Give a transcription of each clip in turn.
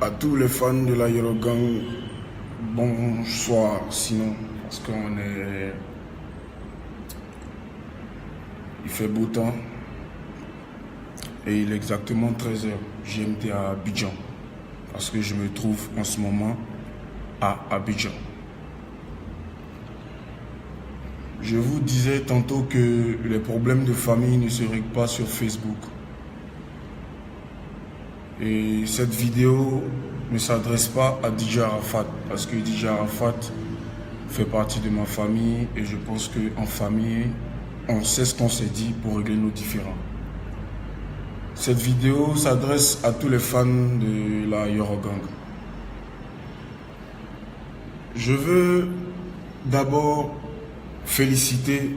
À tous les fans de la Yellow Gang, bonsoir sinon, parce qu'on est... Il fait beau temps et il est exactement 13 h GMT à Abidjan, parce que je me trouve en ce moment à Abidjan. Je vous disais tantôt que les problèmes de famille ne se règlent pas sur Facebook. Et cette vidéo ne s'adresse pas à DJ Arafat, parce que DJ Arafat fait partie de ma famille et je pense qu'en famille, on sait ce qu'on s'est dit pour régler nos différends. Cette vidéo s'adresse à tous les fans de la Yoro Gang. Je veux d'abord féliciter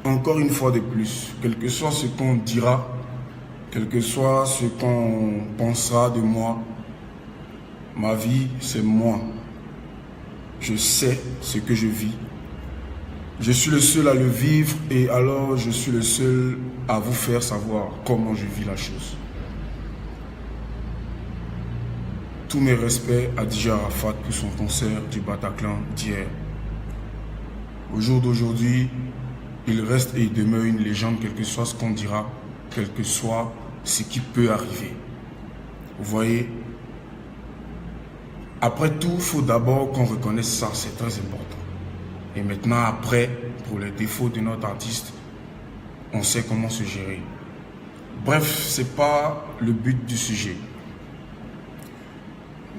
encore une fois de plus, quel que soit ce qu'on dira, quel que soit ce qu'on pensera de moi, ma vie, c'est moi. Je sais ce que je vis. Je suis le seul à le vivre et alors je suis le seul à vous faire savoir comment je vis la chose. Tous mes respects à DJ Arafat pour son concert du Bataclan d'hier. Au jour d'aujourd'hui, il reste et il demeure une légende, quel que soit ce qu'on dira, quel que soit ce qui peut arriver. Vous voyez, après tout, il faut d'abord qu'on reconnaisse ça, c'est très important. Et maintenant, après, pour les défauts de notre artiste, on sait comment se gérer. Bref, ce n'est pas le but du sujet.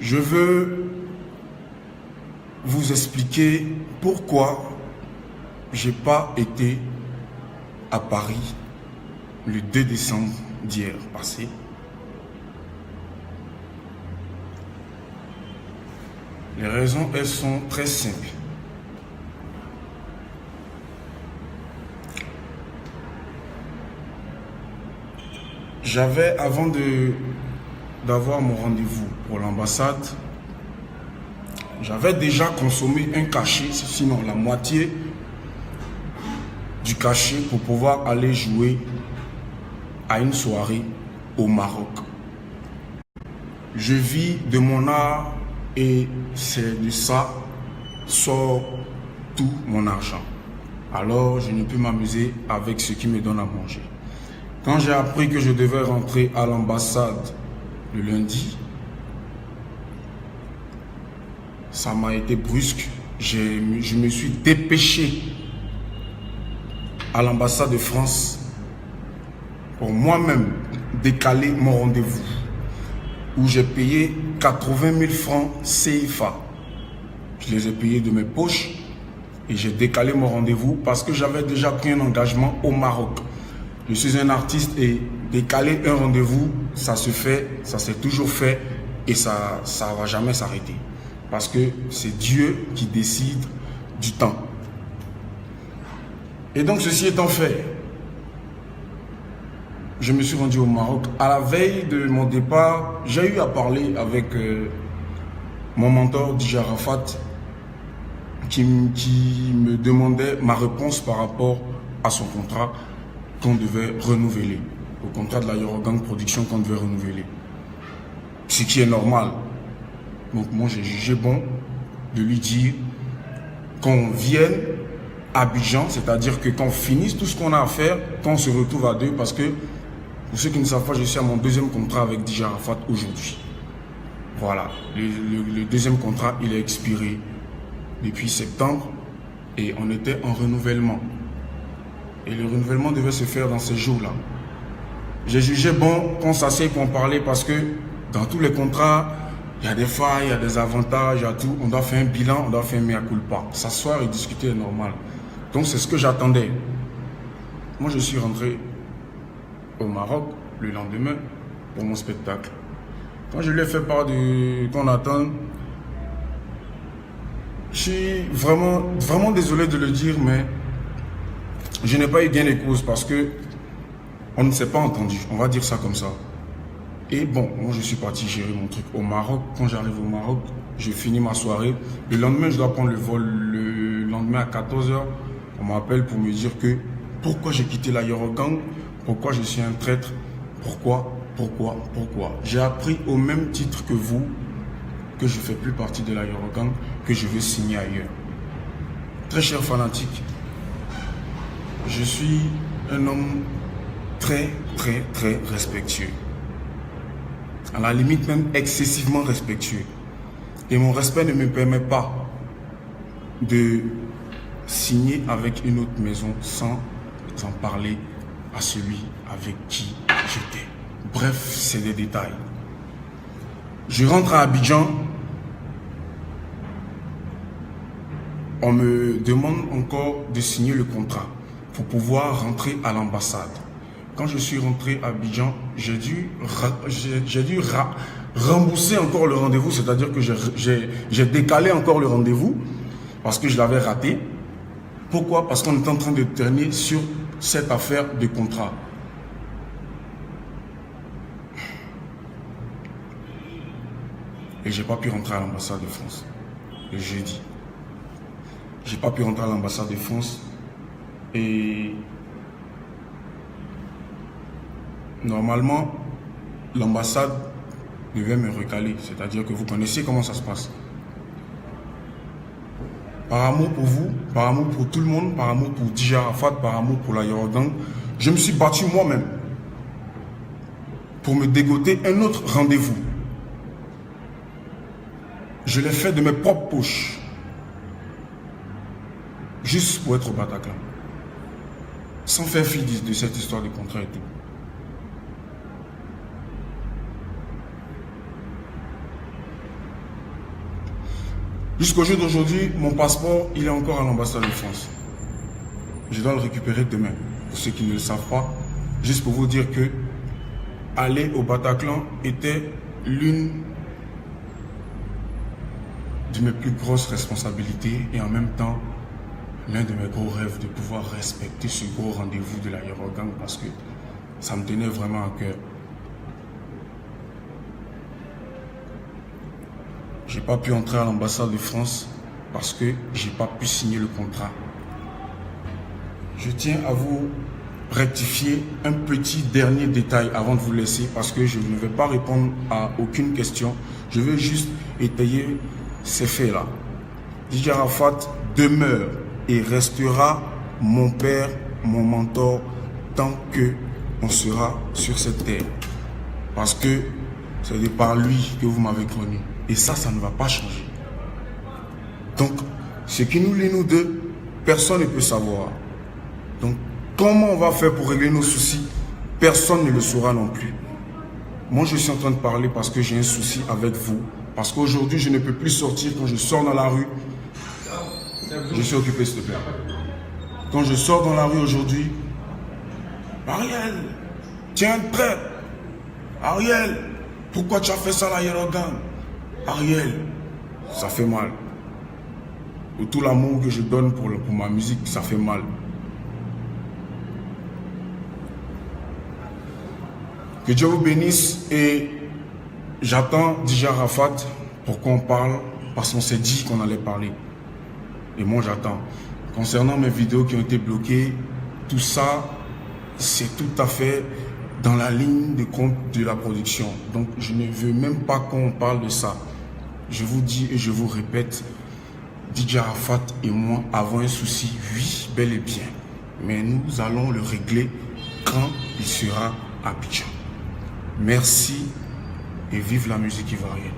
Je veux vous expliquer pourquoi je n'ai pas été à Paris le 2 décembre d'hier passé. Les raisons, elles sont très simples. J'avais, avant d'avoir mon rendez-vous pour l'ambassade, j'avais déjà consommé un cachet, sinon la moitié du cachet pour pouvoir aller jouer à une soirée au Maroc. Je vis de mon art et c'est de ça sort tout mon argent. Alors je ne peux m'amuser avec ce qui me donne à manger. Quand j'ai appris que je devais rentrer à l'ambassade le lundi, ça m'a été brusque. Je me suis dépêché à l'ambassade de France pour moi-même décaler mon rendez-vous, où j'ai payé 80 000 francs CFA. Je les ai payés de mes poches et j'ai décalé mon rendez-vous parce que j'avais déjà pris un engagement au Maroc. Je suis un artiste et décaler un rendez-vous, ça se fait, ça s'est toujours fait et ça ne va jamais s'arrêter. Parce que c'est Dieu qui décide du temps. Et donc ceci étant fait, je me suis rendu au Maroc. À la veille de mon départ, j'ai eu à parler avec mon mentor DJ Arafat qui me demandait ma réponse par rapport à son contrat qu'on devait renouveler, au contrat de la Yoro Gang Production qu'on devait renouveler. Ce qui est normal. Donc moi j'ai jugé bon de lui dire qu'on vienne à Abidjan, c'est-à-dire que qu'on finisse tout ce qu'on a à faire, qu'on se retrouve à deux, parce que pour ceux qui ne savent pas, je suis à mon deuxième contrat avec DJ Arafat aujourd'hui. Voilà, le deuxième contrat il est expiré depuis septembre et on était en renouvellement. Et le renouvellement devait se faire dans ces jours-là. J'ai jugé bon qu'on s'asseye pour en parler parce que dans tous les contrats, il y a des failles, il y a des avantages, il y a tout. On doit faire un bilan, on doit faire un mea culpa. S'asseoir et discuter est normal. Donc c'est ce que j'attendais. Moi je suis rentré au Maroc le lendemain pour mon spectacle. Quand je lui ai fait part de qu'on attend, je suis vraiment désolé de le dire, mais je n'ai pas eu gain de cause parce que on ne s'est pas entendu, on va dire ça comme ça. Et bon, moi je suis parti gérer mon truc au Maroc. Quand j'arrive au Maroc, je finis ma soirée. Le lendemain, je dois prendre le vol. Le lendemain à 14 h, on m'appelle pour me dire que pourquoi j'ai quitté la Yoro Gang, pourquoi je suis un traître, pourquoi. J'ai appris au même titre que vous que je ne fais plus partie de la Yorogang, que je veux signer ailleurs. Très cher fanatique, je suis un homme très respectueux. À la limite même excessivement respectueux. Et mon respect ne me permet pas de signer avec une autre maison sans en parler à celui avec qui j'étais. Bref, c'est des détails. Je rentre à Abidjan. On me demande encore de signer le contrat pour pouvoir rentrer à l'ambassade. Quand je suis rentré à Abidjan, j'ai dû rembourser encore le rendez-vous, c'est-à-dire que j'ai décalé encore le rendez-vous parce que je l'avais raté. Pourquoi? Parce qu'on est en train de terminer sur cette affaire de contrat. Et j'ai pas pu rentrer à l'ambassade de France le jeudi. J'ai pas pu rentrer à l'ambassade de France et normalement l'ambassade devait me recaler, c'est-à-dire que vous connaissez comment ça se passe. Par amour pour vous, par amour pour tout le monde, par amour pour DJ Arafat, par amour pour la Yorogang, je me suis battu moi-même pour me dégoter un autre rendez-vous. Je l'ai fait de mes propres poches. Juste pour être au Bataclan. Sans faire fi de cette histoire de contrat et tout. Jusqu'au jour d'aujourd'hui, mon passeport, il est encore à l'ambassade de France. Je dois le récupérer demain. Pour ceux qui ne le savent pas, juste pour vous dire que aller au Bataclan était l'une de mes plus grosses responsabilités et en même temps l'un de mes gros rêves de pouvoir respecter ce gros rendez-vous de la Yorogang parce que ça me tenait vraiment à cœur. J'ai pas pu entrer à l'ambassade de France parce que j'ai pas pu signer le contrat. Je tiens à vous rectifier un petit dernier détail avant de vous laisser parce que je ne vais pas répondre à aucune question. Je veux juste étayer ces faits-là. DJ Arafat demeure et restera mon père, mon mentor, tant que on sera sur cette terre. Parce que c'est de par lui que vous m'avez connu. Et ça ne va pas changer. Donc, ce qui nous lie nous deux, personne ne peut savoir. Donc, comment on va faire pour régler nos soucis? Personne ne le saura non plus. Moi, je suis en train de parler parce que j'ai un souci avec vous. Parce qu'aujourd'hui, je ne peux plus sortir. Quand je sors dans la rue, je suis occupé, s'il te plaît. Quand je sors dans la rue aujourd'hui, Ariel, tiens prêt. Ariel, pourquoi tu as fait ça, la Yorogang? Ariel, ça fait mal. Pour tout l'amour que je donne pour ma musique, ça fait mal. Que Dieu vous bénisse et j'attends DJ Arafat pour qu'on parle parce qu'on s'est dit qu'on allait parler. Et moi j'attends. Concernant mes vidéos qui ont été bloquées, tout ça, c'est tout à fait dans la ligne de compte de la production. Donc je ne veux même pas qu'on parle de ça. Je vous dis et je vous répète, DJ Arafat et moi avons un souci, oui, bel et bien. Mais nous allons le régler quand il sera à Abidjan. Merci et vive la musique ivoirienne.